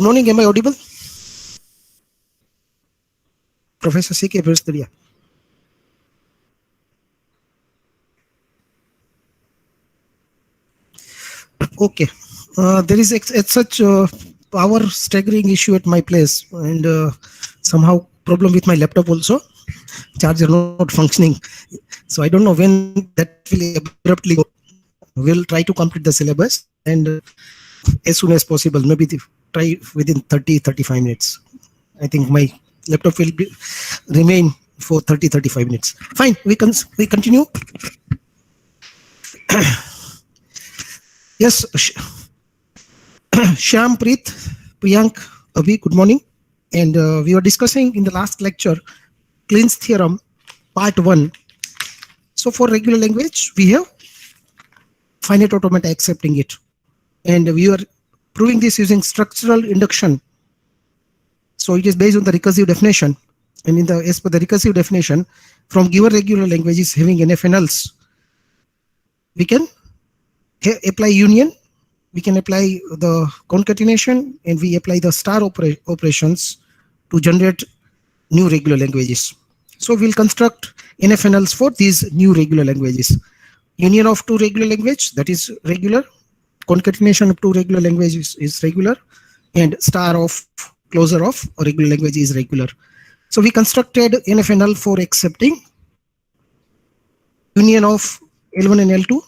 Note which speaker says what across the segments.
Speaker 1: Good morning. Am I audible? Professor CKB Bristol. Okay. There is such power staggering issue at my place, and somehow problem with my laptop also. Charger not functioning. So I don't know when that will abruptly go. We'll try to complete the syllabus and as soon as possible, maybe try within 30-35 minutes. I think my laptop will remain for 30-35 minutes. Fine, we continue. Yes, Shyam, Preet, Priyank, Abhi, good morning. And we were discussing in the last lecture Clean's theorem, part 1. So for regular language, we have finite automata accepting it. And we are proving this using structural induction. So it is based on the recursive definition. And as per the recursive definition, from given regular languages having NFNLs, we can apply union, we can apply the concatenation, and we apply the star operations to generate new regular languages. So we'll construct NFNLs for these new regular languages. Union of two regular language, that is regular. Concatenation of two regular languages is regular, and star of closure of a regular language is regular. So we constructed NFNL for accepting union of L1 and L2,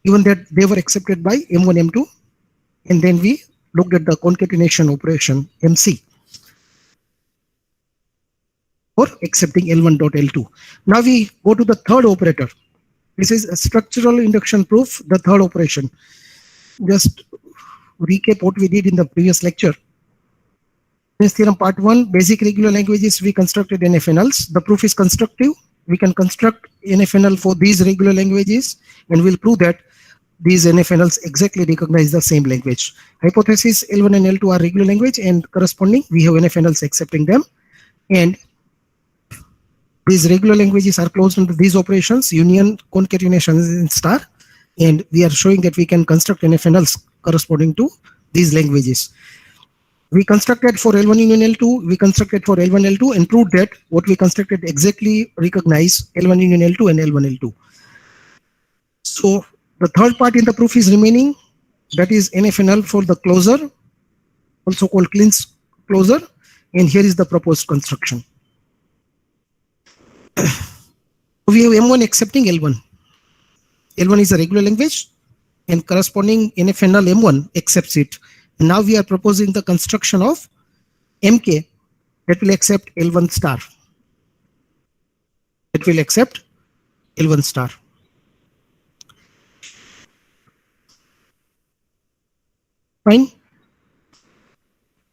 Speaker 1: given that they were accepted by M1, M2, and then we looked at the concatenation operation MC for accepting L1 dot L2. Now we go to the third operator. This is a structural induction proof, the third operation. Just recap what we did in the previous lecture. Clean's theorem part 1, basic regular languages, we constructed NFNLs. The proof is constructive. We can construct NFNL for these regular languages, and we'll prove that these NFNLs exactly recognize the same language. Hypothesis, L1 and L2 are regular language, and corresponding, we have NFNLs accepting them. And these regular languages are closed into these operations, union, concatenation, and star. And we are showing that we can construct NFNLs corresponding to these languages. We constructed for L1 union L2, we constructed for L1 L2, and proved that what we constructed exactly recognize L1 union L2 and L1 L2. So the third part in the proof is remaining, that is NFNL for the closure, also called Clean's closure, and here is the proposed construction. We have M1 accepting L1. L1 is a regular language, and corresponding NFNL M1 accepts it. And now we are proposing the construction of MK that will accept L1 star. It will accept L1 star. Fine.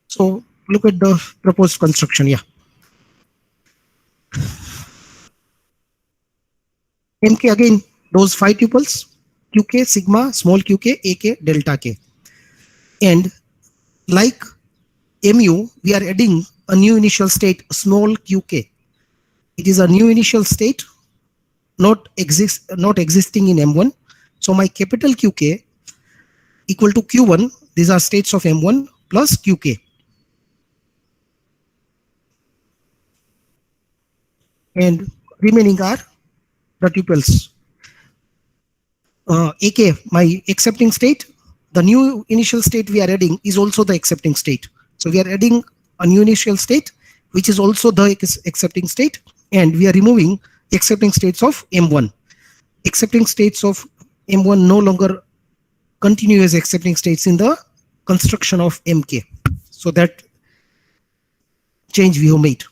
Speaker 1: So look at the proposed construction. Yeah. MK again, those 5 tuples, QK, sigma, small qk, AK, delta k. And like MU, we are adding a new initial state, small qk. It is a new initial state, not existing in M1. So my capital QK equal to Q1. These are states of M1 plus QK. And remaining are the tuples. AK, my accepting state. The new initial state we are adding is also the accepting state. So we are adding a new initial state, which is also the accepting state, and we are removing accepting states of M1. Accepting states of M1 no longer continue as accepting states in the construction of MK. So that change we have made.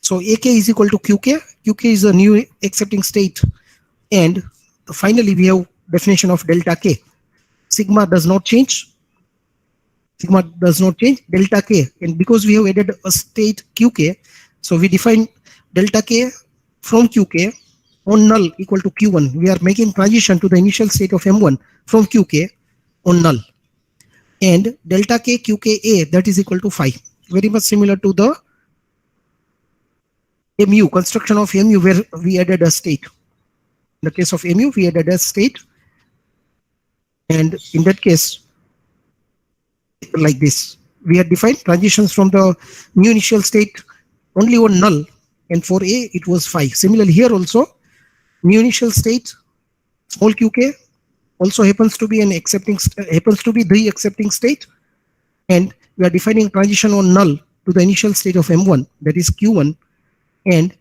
Speaker 1: So AK is equal to QK. QK is a new accepting state, and finally we have definition of delta K. Sigma does not change. Sigma does not change. Delta K, and because we have added a state QK, so we define delta K from QK on null equal to Q1. We are making transition to the initial state of M1 from QK on null. And delta K QKA, that is equal to 5. Very much similar to the MU, construction of MU, where we added a state. In the case of MU, we added a state. And in that case, like this. We had defined transitions from the new initial state only on null, and for A it was 5. Similarly here also, new initial state small qk also happens to be the accepting state, and we are defining transition on null to the initial state of M1, that is Q1, and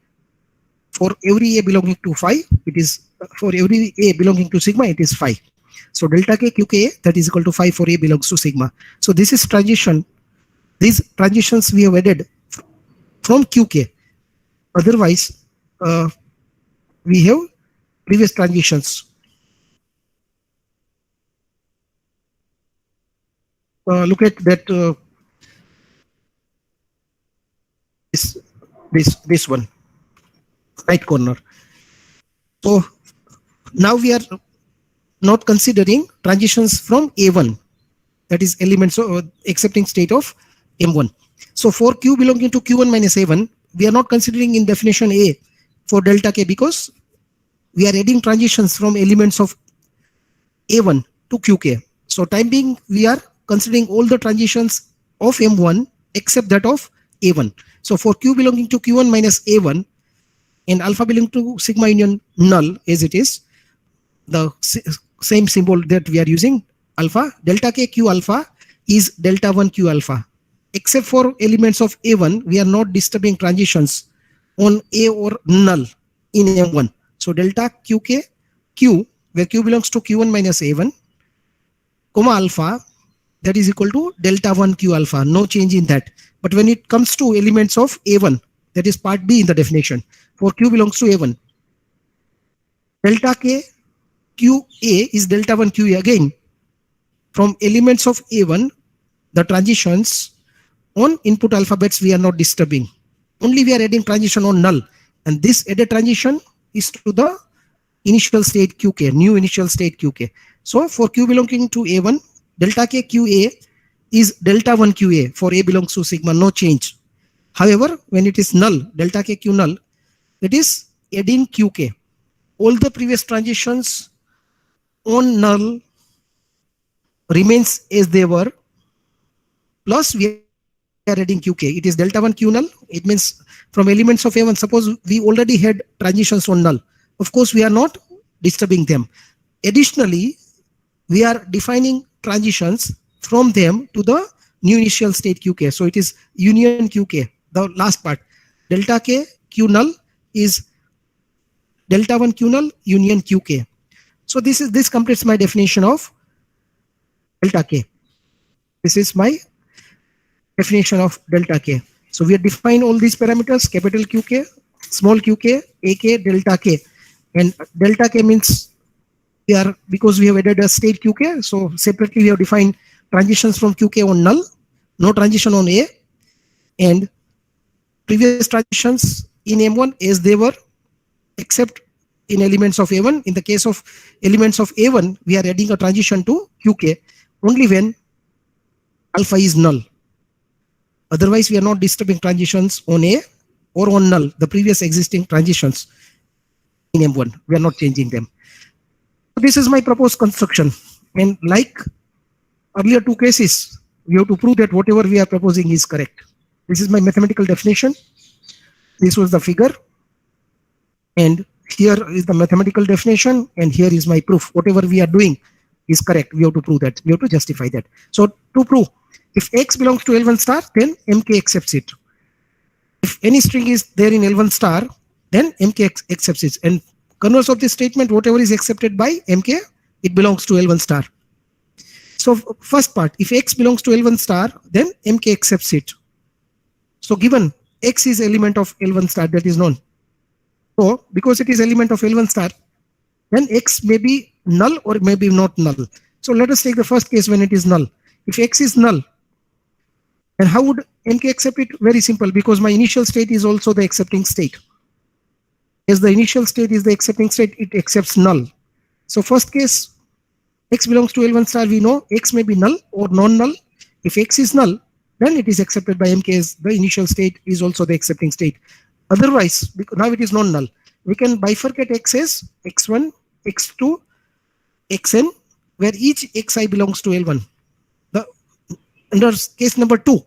Speaker 1: for every A belonging to phi, it is for every A belonging to sigma, it is phi. So delta k qk that is equal to phi for A belongs to sigma. So this is transition. These transitions we have added from qk. Otherwise, we have previous transitions. Look at that. This one, right corner. So now we are not considering transitions from A1, that is elements of accepting state of M1. So for Q belonging to Q1 minus A1, we are not considering in definition A for delta K, because we are adding transitions from elements of A1 to QK. So time being, we are considering all the transitions of M1 except that of A1. So for Q belonging to Q1 minus A1 and alpha belonging to sigma union null as it is, the same symbol that we are using, alpha, delta K Q alpha is delta 1 Q alpha. Except for elements of A1, we are not disturbing transitions on A or null in M1. So delta QK Q, where Q belongs to Q1 minus A1, comma alpha, that is equal to delta 1 Q alpha, no change in that. But when it comes to elements of A1, that is part B in the definition, for Q belongs to A1, delta K QA is delta 1 QA again. From elements of A1, the transitions on input alphabets we are not disturbing. Only we are adding transition on null. And this added transition is to the initial state QK, new initial state QK. So for Q belonging to A1, delta K QA is delta 1 QA for A belongs to sigma, no change. However, when it is null, delta K Q null, it is adding QK. All the previous transitions on null remains as they were, plus we are adding qk. It is delta 1 q null. It means from elements of A1, suppose we already had transitions on null, of course we are not disturbing them. Additionally, we are defining transitions from them to the new initial state qk. So it is union qk, the last part. Delta k q null is delta 1 q null union qk. So this completes my definition of delta k. This is my definition of delta k. So we have defined all these parameters: capital QK, small qk, ak, delta k. And delta k means we are, because we have added a state qk, so separately we have defined transitions from qk on null, no transition on A, and previous transitions in M1 as they were, except in elements of A1. In the case of elements of A1, we are adding a transition to qk only when alpha is null. Otherwise, we are not disturbing transitions on A or on null, the previous existing transitions in M1. We are not changing them. So this is my proposed construction. And like earlier two cases, we have to prove that whatever we are proposing is correct. This is my mathematical definition. This was the figure. And here is the mathematical definition. And here is my proof. Whatever we are doing is correct. We have to prove that. We have to justify that. So to prove, if X belongs to L1 star, then MK accepts it. If any string is there in L1 star, then MK accepts it. And converse of this statement, whatever is accepted by MK, it belongs to L1 star. So first part, if X belongs to L1 star, then MK accepts it. So given X is element of L1 star, that is known. So because it is element of L1 star, then X may be null or may be not null. So let us take the first case when it is null. If X is null, and how would MK accept it? Very simple, because my initial state is also the accepting state. As the initial state is the accepting state, it accepts null. So first case, X belongs to L1 star, we know X may be null or non-null. If X is null, then it is accepted by MK as the initial state is also the accepting state. Otherwise, now it is non-null. We can bifurcate X as X1, X2, Xn, where each Xi belongs to L1. Under case number 2,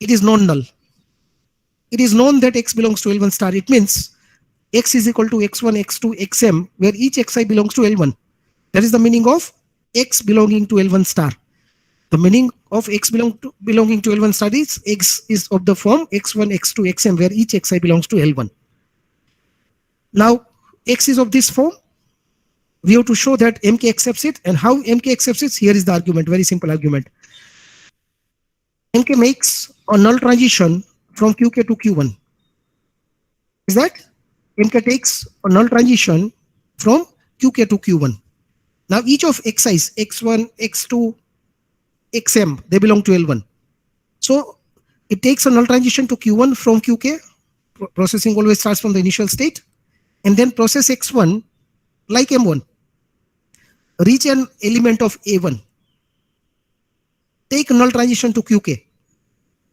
Speaker 1: it is non-null. It is known that x belongs to L1 star. It means x is equal to x1, x2, xm, where each xi belongs to L1. That is the meaning of x belonging to L1 star. The meaning of x belonging to L1 star is x is of the form x1, x2, xm, where each xi belongs to L1. Now, x is of this form. We have to show that mk accepts it. And how mk accepts it? Here is the argument, very simple argument. mk makes a null transition from qk to q1. Is that? mk takes a null transition from qk to q1. Now, each of xi's, x1, x2, xm, they belong to L1. So, it takes a null transition to q1 from qk. Processing always starts from the initial state. And then process x1 like m1. Reach an element of a1. Take a null transition to qk.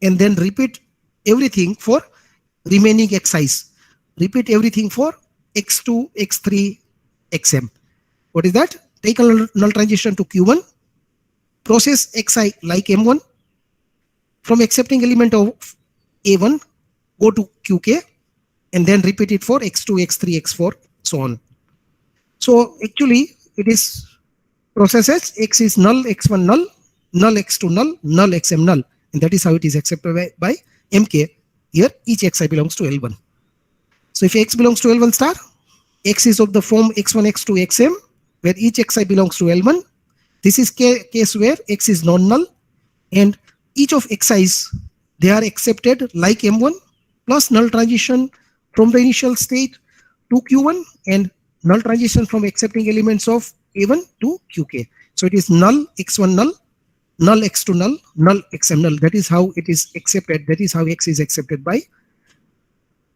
Speaker 1: And then repeat everything for remaining xi's. Repeat everything for x2, x3, xm. What is that? Take a null transition to q1. Process xi like m1. From accepting element of a1, go to qk. And then repeat it for x2, x3, x4, so on. So actually, it is processes x is null, x1 null, null x2 null, null xm null. And that is how it is accepted by mk. Here, each xi belongs to L1. So if x belongs to L1 star, x is of the form x1, x2, xm, where each xi belongs to L1. This is case where x is non-null, and each of xi's, they are accepted like m1 plus null transition from the initial state to q1 and null transition from accepting elements of a1 to qk. So it is null x1 null, null x2 null, null xm null. That is how it is accepted. That is how x is accepted by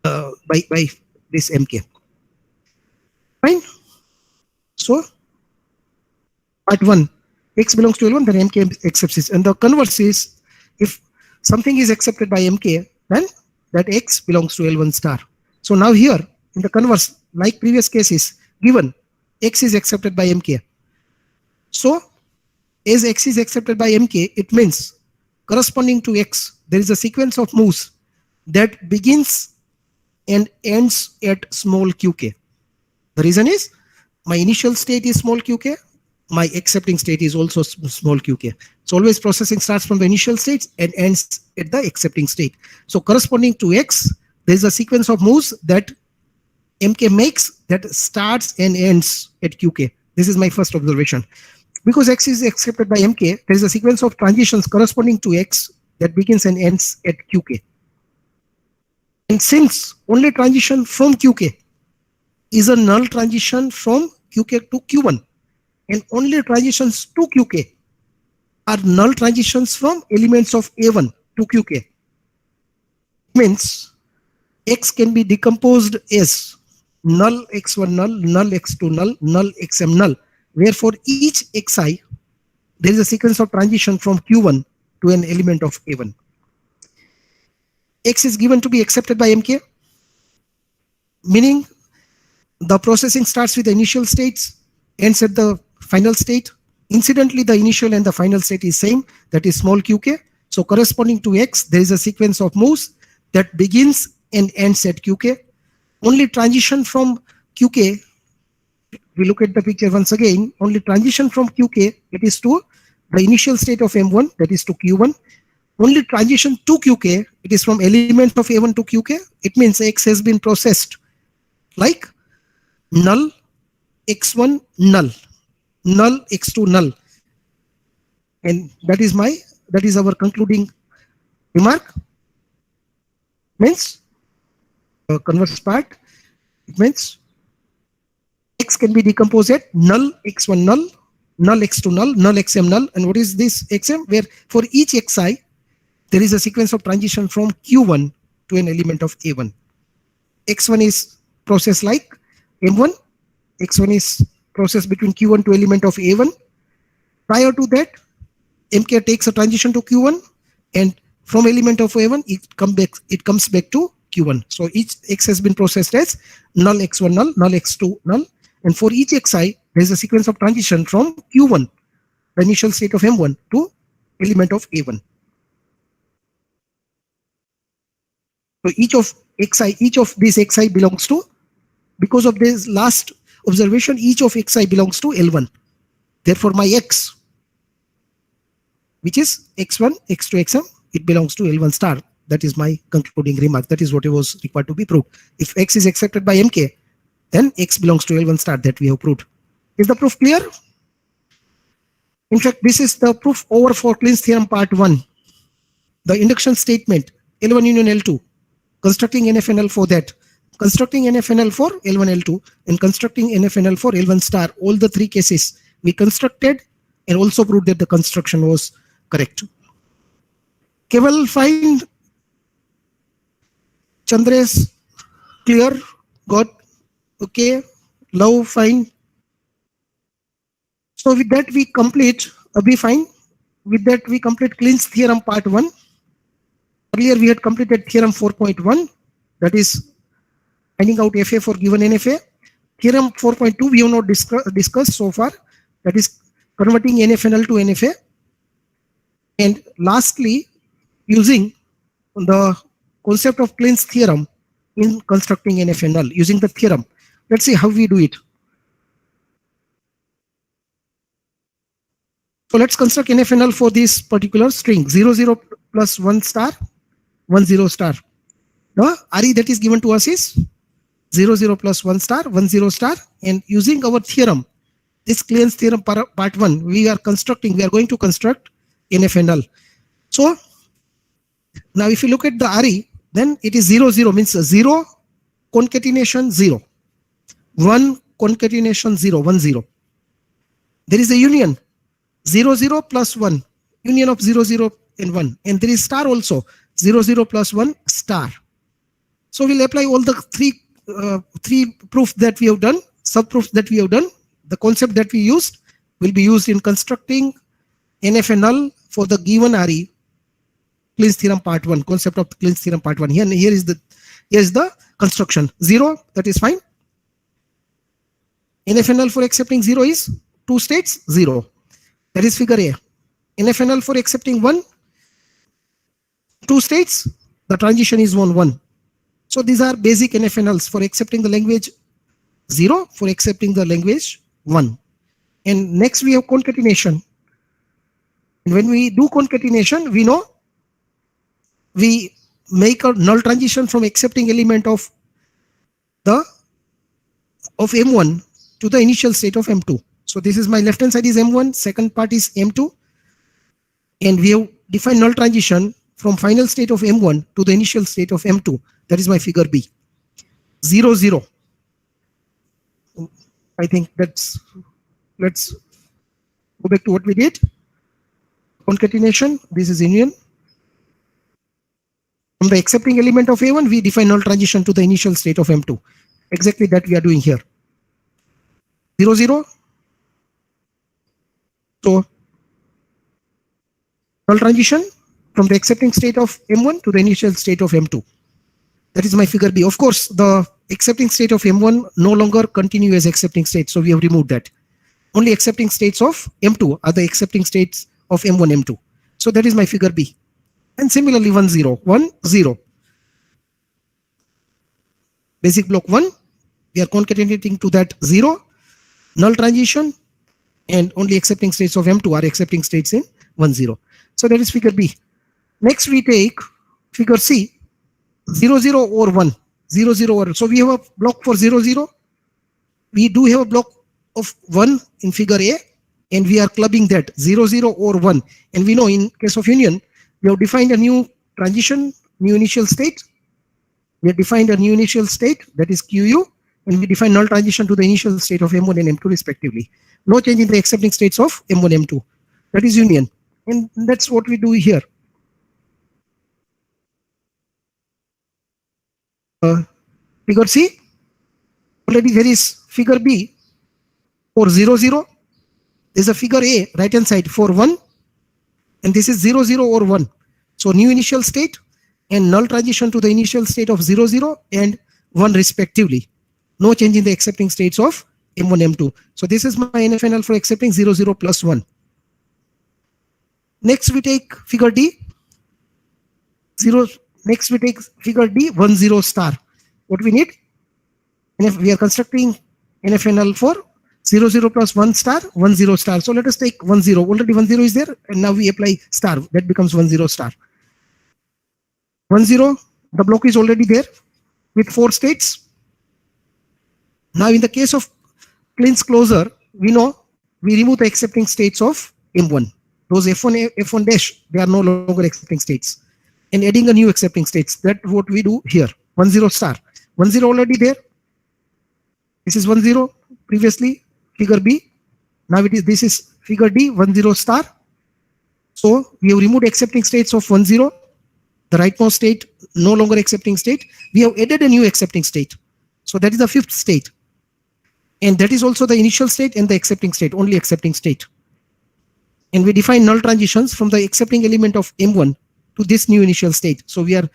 Speaker 1: this mk. Fine. So part 1, x belongs to L1, then mk accepts it. And the converse is, if something is accepted by mk, then that x belongs to L1 star. So now here, in the converse, like previous cases, given x is accepted by mk. So as x is accepted by mk, it means corresponding to x, there is a sequence of moves that begins and ends at small qk. The reason is, my initial state is small qk, my accepting state is also small qk. So always processing starts from the initial state and ends at the accepting state. So corresponding to x, there is a sequence of moves that mk makes that starts and ends at qk. This is my first observation. Because x is accepted by mk, there is a sequence of transitions corresponding to x that begins and ends at qk. And since only transition from qk is a null transition from qk to q1, and only transitions to qk are null transitions from elements of a1 to qk, means x can be decomposed as null x1 null, null x2 null, null xm null, where for each xi, there is a sequence of transition from q1 to an element of a1. X is given to be accepted by mk, meaning the processing starts with the initial states, ends at the final state. Incidentally, the initial and the final state is same, that is small qk. So corresponding to x, there is a sequence of moves that begins and ends at qk. Only transition from qk, we look at the picture once again, only transition from qk, it is to the initial state of m1, that is to q1. Only transition to qk, it is from element of a1 to qk. It means x has been processed like null x1 null, null x2 null. And that is our concluding remark. Means converse part, it means x can be decomposed at null x1 null, null x2 null, null xm null. And what is this xm? Where for each xi, there is a sequence of transition from q1 to an element of a1. x1 is processed like m1, x1 is processed between q1 to element of a1. Prior to that, mk takes a transition to q1, and from element of a1, it comes back to q1. So each x has been processed as null x1 null, null x2 null, and for each xi, there is a sequence of transition from q1, the initial state of m1, to element of A1. So each of these xi belongs to, because of this last observation, each of xi belongs to L1. Therefore, my x, which is x1, x2, xm, it belongs to L1 star. That is my concluding remark. That is what was required to be proved. If x is accepted by mk, then x belongs to L1 star. That we have proved. Is the proof clear? In fact, this is the proof over for Kleen's theorem part 1. The induction statement L1 union L2, constructing NFNL for that, constructing NFNL for L1 L2, and constructing NFNL for L1 star. All the three cases we constructed and also proved that the construction was correct. Keval, fine. Chandres, clear. Got. Okay. Love, fine. So with that we complete. Be fine. With that we complete Kleen's theorem part 1. Earlier we had completed theorem 4.1, that is finding out FA for given NFA. Theorem 4.2 we have not discussed so far, that is converting NFNL to NFA. And lastly, using the concept of Kleen's theorem in constructing NFNL using the theorem. Let's see how we do it. So let's construct NFNL for this particular string 0, 0 plus 1 star, 1, 0 star. The RE that is given to us is 0, 0 plus 1 star, 1, 0 star. And using our theorem, this Kleen's theorem part 1, we are going to construct NFNL. So now if you look at the RE, then it is 0, 0 means 0 concatenation 0, 1 concatenation 0, 1, 0. There is a union 0, 0 plus 1, union of 0, 0 and 1. And there is star also 0, 0 plus 1 star. So we'll apply all the three proofs that we have done, sub-proofs that we have done. The concept that we used will be used in constructing NFNL for the given RE. Kleen's theorem part 1, concept of Kleen's theorem part 1. Here is the construction. 0, that is fine. NFNL for accepting 0 is 2 states 0. That is figure A. NFNL for accepting 1, 2 states, the transition is 1, 1. So these are basic NFNLs for accepting the language 0, for accepting the language 1. And next we have concatenation. And when we do concatenation, we know we make a null transition from accepting element of M1 to the initial state of M2. So this is my left hand side is M1, second part is M2, and we have defined null transition from final state of M1 to the initial state of M2. That is my figure B. 0, 0. I think let's go back to what we did. Concatenation, this is union. From the accepting element of A1, we define null transition to the initial state of M2. Exactly that we are doing here. 0, 0. So null transition from the accepting state of M1 to the initial state of M2. That is my figure B. Of course, the accepting state of M1 no longer continue as accepting state, so we have removed that. Only accepting states of M2 are the accepting states of M1, M2. So that is my figure B. And similarly 1, 0, 1, 0. Basic block 1, we are concatenating to that 0, null transition, and only accepting states of M2 are accepting states in 1, 0. So that is figure B. Next we take figure C, 0, 0 or 1, 0, 0 or, so we have a block for 0, 0. We do have a block of 1 in figure A, and we are clubbing that 0, 0 or 1. And we know in case of union, we have defined a new transition, new initial state. We have defined a new initial state, that is QU, and we define null transition to the initial state of M1 and M2 respectively. No change in the accepting states of M1, M2. That is union. And that's what we do here. Figure C, already there is figure B for 0, 0. There's a figure A, right hand side for 1. And this is 0, 0 or 1. So new initial state and null transition to the initial state of 0, 0 and 1 respectively. No change in the accepting states of M1, M2. So this is my NFNL for accepting 0, 0 plus 1. Next we take figure D. Next we take figure D 1 0 star. What we need? And if we are constructing NFNL for 0 0 plus 1 star 1 0 star. So let us take 1 0. Already 1 0 is there, and now we apply star. That becomes 1 0 star. 1 0. The block is already there with 4 states. Now in the case of cleanse closure, we know we remove the accepting states of M1. Those F1 dash, they are no longer accepting states. And adding a new accepting states. That's what we do here. 1 0 star. 1 0 already there. This is 1 0 previously, figure B. Now this is figure D 1 0 star. So we have removed accepting states of 1 0. The rightmost state no longer accepting state. We have added a new accepting state. So that is the fifth state. And that is also the initial state and the accepting state, only accepting state. And we define null transitions from the accepting element of M1 to this new initial state. So we are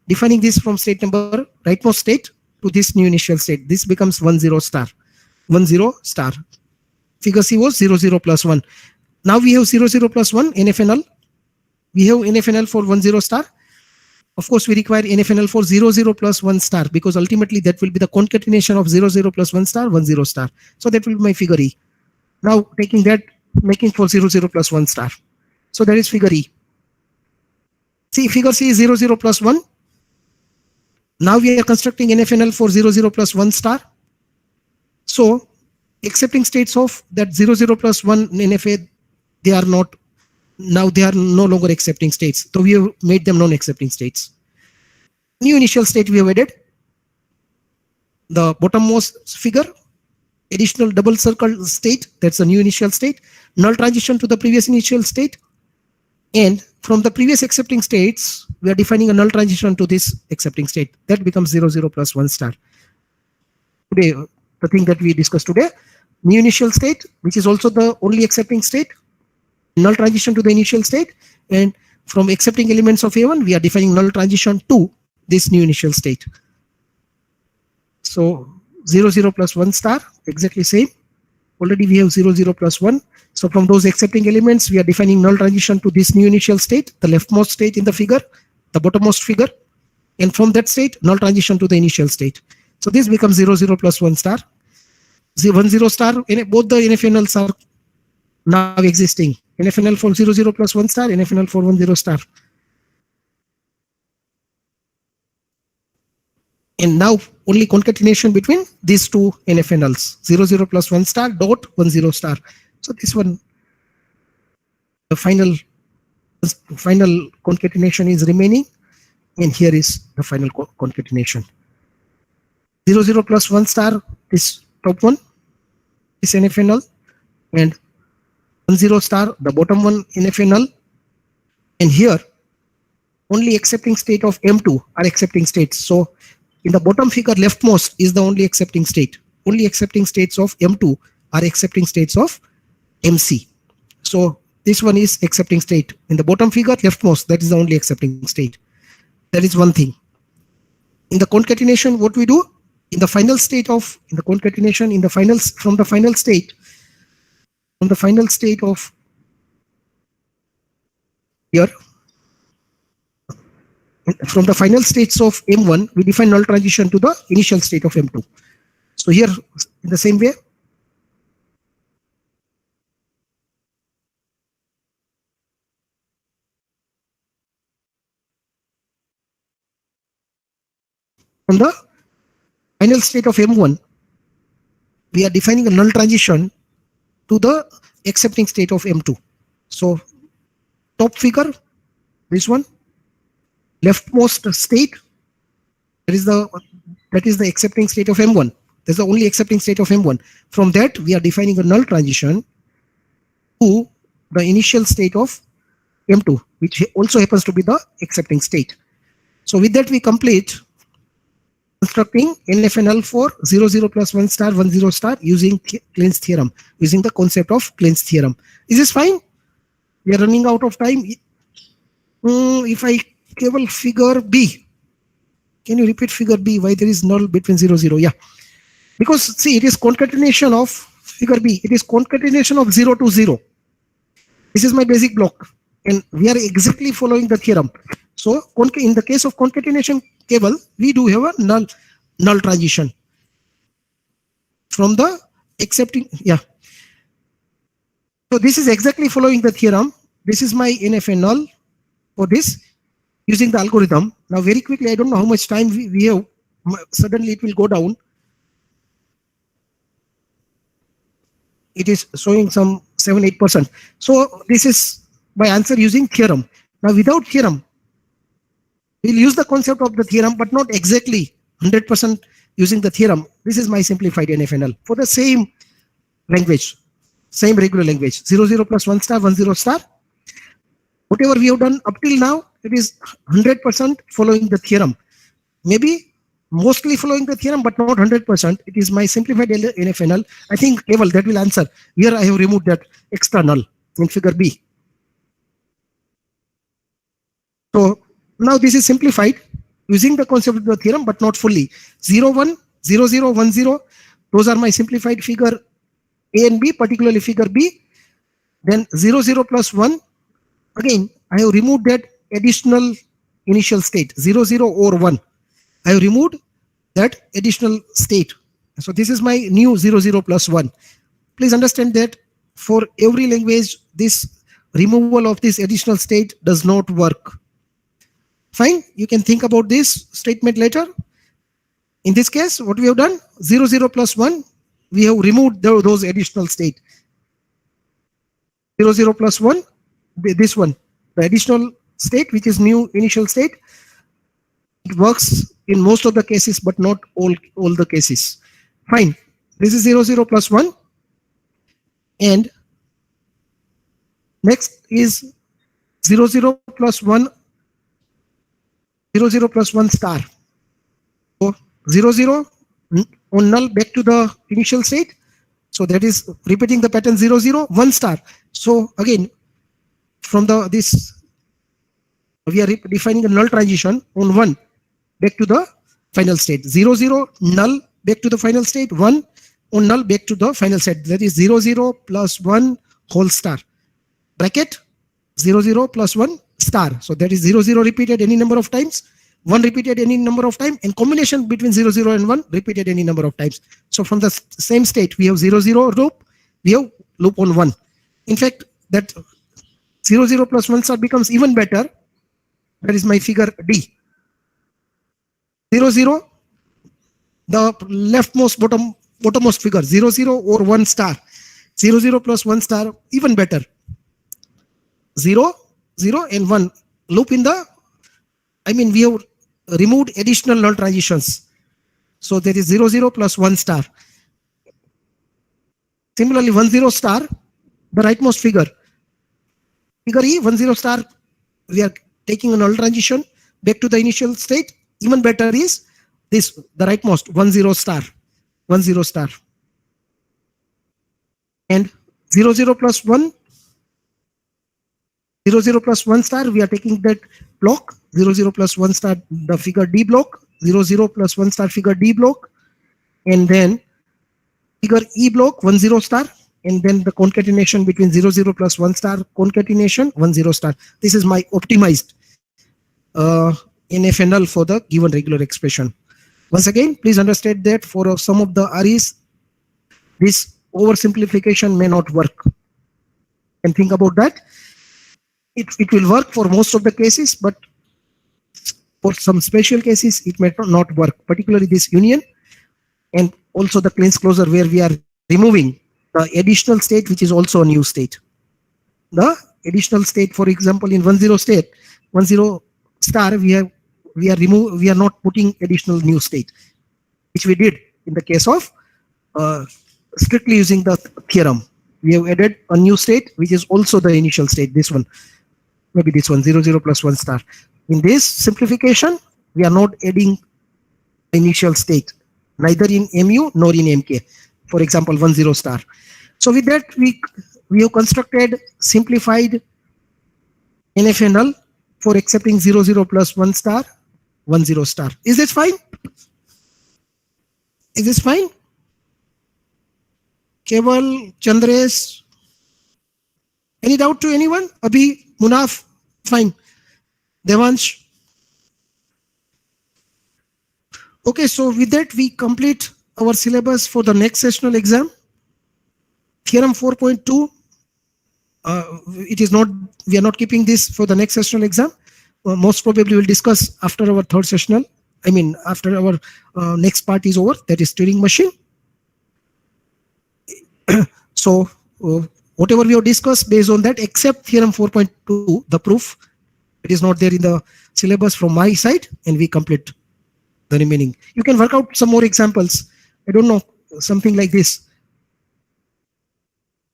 Speaker 1: defining this from state number, rightmost state to this new initial state. This becomes 1 0 star. 1 0 star. Figure C was 0 0 plus 1. Now we have 0 0 plus 1 NFNL. We have NFNL for 1 0 star. Of course, we require NFNL for 0 0 plus 1 star, because ultimately that will be the concatenation of 0 0 plus 1 star 1 0 star. So that will be my figure E. Now taking that, making for 0 0 plus 1 star. So that is figure E. See, figure C is 0 0 plus 1. Now we are constructing NFNL for 0 0 plus 1 star. So accepting states of that 0 0 plus 1 NFA, they are not, now they are no longer accepting states. So we have made them non-accepting states. New initial state we have added. The bottommost figure, additional double circle state, that's a new initial state. Null transition to the previous initial state. And from the previous accepting states, we are defining a null transition to this accepting state. That becomes 0 0 plus 1 star. Today, the thing that we discussed today, new initial state, which is also the only accepting state, null transition to the initial state, and from accepting elements of A1, we are defining null transition to this new initial state. So 0 0 plus 1 star, exactly same. Already we have 0 0 plus 1. So from those accepting elements, we are defining null transition to this new initial state, the leftmost state in the figure, the bottommost figure, and from that state, null transition to the initial state. So this becomes 0 0 plus 1 star. 1 0 star, both the NFNLs are now existing. NFNL for 0 0 plus 1 star, NFNL for 1 0 star. And now only concatenation between these two NFNLs, 0 0 plus 1 star dot 1 0 star. So this one, the final concatenation is remaining, and here is the final concatenation. 0 0 plus 1 star, this top one, this NFNL, and 1 0 star, the bottom one NFNL, and here only accepting state of M2 are accepting states. So in the bottom figure, leftmost is the only accepting state. Only accepting states of M2 are accepting states of MC. So this one is accepting state. In the bottom figure, leftmost, that is the only accepting state. That is one thing. In the concatenation, what we do? In the final state of, in the concatenation, in the finals, from the final state of here, from the final states of M1, we define null transition to the initial state of M2. So here, in the same way, from the final state of M1, we are defining a null transition to the accepting state of M2. So top figure, this one, leftmost state, that is the accepting state of M1. That's the only accepting state of M1. From that, we are defining a null transition to the initial state of M2, which also happens to be the accepting state. So with that, we complete constructing NFNL for 0 0 plus 1 star 1 0 star using Klein's theorem, using the concept of Klein's theorem. Is this fine? We are running out of time. If I cable figure B, can you repeat figure B? Why there is null between 0 0? Yeah, because see, it is concatenation of figure B. It is concatenation of 0 to 0. This is my basic block. and we are exactly following the theorem. So in the case of concatenation cable, we do have a null transition from the accepting. Yeah. So this is exactly following the theorem. This is my NFA null for this using the algorithm. Now very quickly, I don't know how much time we have. Suddenly it will go down. It is showing some 7-8%. So this is my answer using theorem. Now without theorem, we'll use the concept of the theorem, but not exactly 100% using the theorem. This is my simplified NFNL for the same language, same regular language, 00 plus 1 star, 10 star. Whatever we have done up till now, it is 100% following the theorem. Maybe mostly following the theorem, but not 100%. It is my simplified NFNL. I think Keval, that will answer. Here I have removed that extra null in figure B. So now this is simplified using the concept of the theorem, but not fully. 0, 1, 0, 0, 1, 0. Those are my simplified figure A and B, particularly figure B. Then 0, 0 plus 1. Again, I have removed that additional initial state, 0, 0 or 1. I have removed that additional state. So this is my new 0, 0 plus 1. Please understand that for every language, this removal of this additional state does not work. Fine, you can think about this statement later. In this case, what we have done, 0, 0 plus 1, we have removed those additional state. 0, 0 plus 1, this one, the additional state, which is new initial state. It works in most of the cases, but not all the cases. Fine, this is 0, 0 plus 1. And next is 0, 0 plus 1, 0, 0 plus 1 star. So 0, 0 on null back to the initial state. So that is repeating the pattern 0, 0, 1 star. So again, from this, we are defining a null transition on 1 back to the final state. 0, 0 null back to the final state, 1 on null back to the final state. That is 0, 0 plus 1 whole star. Bracket 0, 0 plus 1 star. So that is 0, 0 repeated any number of times, 1 repeated any number of times, and combination between 0, 0 and 1 repeated any number of times. So from the same state, we have 0, 0 loop, we have loop on 1. In fact, that 0, 0 plus 1 star becomes even better. That is my figure D. 0, 0, the leftmost bottommost figure, 0, 0 or 1 star. 0, 0 plus 1 star, even better. 0, 0 and 1 loop in the, we have removed additional null transitions. So there is 0, 0 plus 1 star. Similarly, 1, 0 star, the rightmost figure. Figure E, 1, 0 star, we are taking a null transition back to the initial state. Even better is this, the rightmost, 1, 0 star. 1, 0 star. And 0, 0 plus 1, 0, 0 plus 1 star, we are taking that block, 0, 0 plus 1 star, the figure D block, 0, 0 plus 1 star, figure D block, and then figure E block, 1, 0 star, and then the concatenation between 0, 0 plus 1 star, concatenation, 1, 0 star. This is my optimized NFNL for the given regular expression. Once again, please understand that for some of the REs, this oversimplification may not work. And think about that. It will work for most of the cases, but for some special cases, it may not work, particularly this union and also the cleanse closure where we are removing the additional state, which is also a new state. The additional state, for example, in 1, 0 state, 1, 0 star, we are not putting additional new state, which we did in the case of strictly using the theorem. We have added a new state, which is also the initial state, this one, maybe this one, 0, 0 plus 1 star. In this simplification, we are not adding initial state, neither in MU nor in MK. For example, 1, 0 star. So with that, we have constructed simplified NFNL for accepting 0, 0 plus 1 star, 1, 0 star. Is this fine? Is this fine? Keval, Chandresh, any doubt to anyone? Abhi, Munaf, fine. Devansh. Okay, so with that we complete our syllabus for the next sessional exam. Theorem 4.2. It is not. We are not keeping this for the next sessional exam. Most probably we'll discuss after our third sessional. I mean, after our next part is over, that is Turing machine. So whatever we have discussed based on that, except theorem 4.2, the proof, it is not there in the syllabus from my side, and we complete the remaining. You can work out some more examples. I don't know, something like this.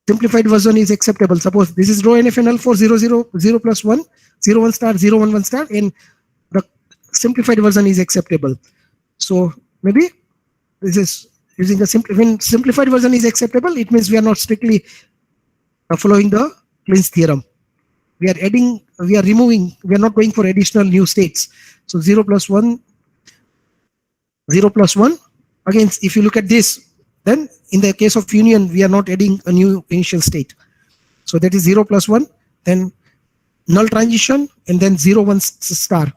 Speaker 1: Simplified version is acceptable. Suppose this is row NF null for 0, 0, 0 plus 1, 0, 1 star, 0, 1, 1 star, and the simplified version is acceptable. So maybe this is using the when simplified version is acceptable, it means we are not strictly following the Clinch theorem. We are adding, we are removing, we are not going for additional new states. So 0 plus 1, 0 plus 1. Again, if you look at this, then in the case of union, we are not adding a new initial state. So that is 0 plus 1, then null transition, and then 0, 1 star.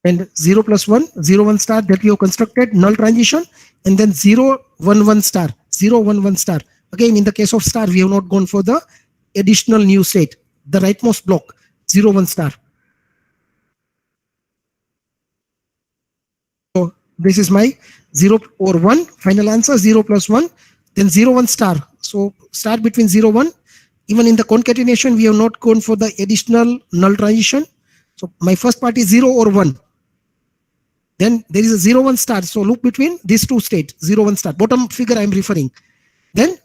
Speaker 1: And 0 plus 1, 0, 1 star that we have constructed, null transition, and then 0, 1, 1 star, 0, 1, 1 star. Again, in the case of star, we have not gone for the additional new state, the rightmost block, 0, 1 star. So this is my 0 or 1, final answer, 0 plus 1, then 0, 1 star. So star between 0, 1. Even in the concatenation, we have not gone for the additional null transition. So my first part is 0 or 1. Then there is a 0, 1 star. So loop between these two states, 0, 1 star. Bottom figure I am referring. Then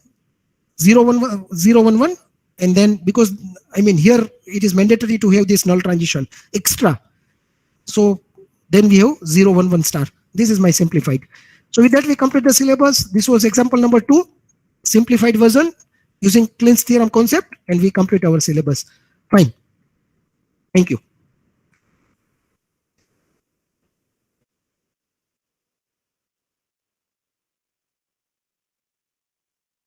Speaker 1: 0, 1, 0, 1, 1. And then because, I mean, here it is mandatory to have this null transition extra. So then we have 0, 1, 1 star. This is my simplified. So with that, we complete the syllabus. This was example number 2, simplified version using Clinch theorem concept, and we complete our syllabus. Fine. Thank you.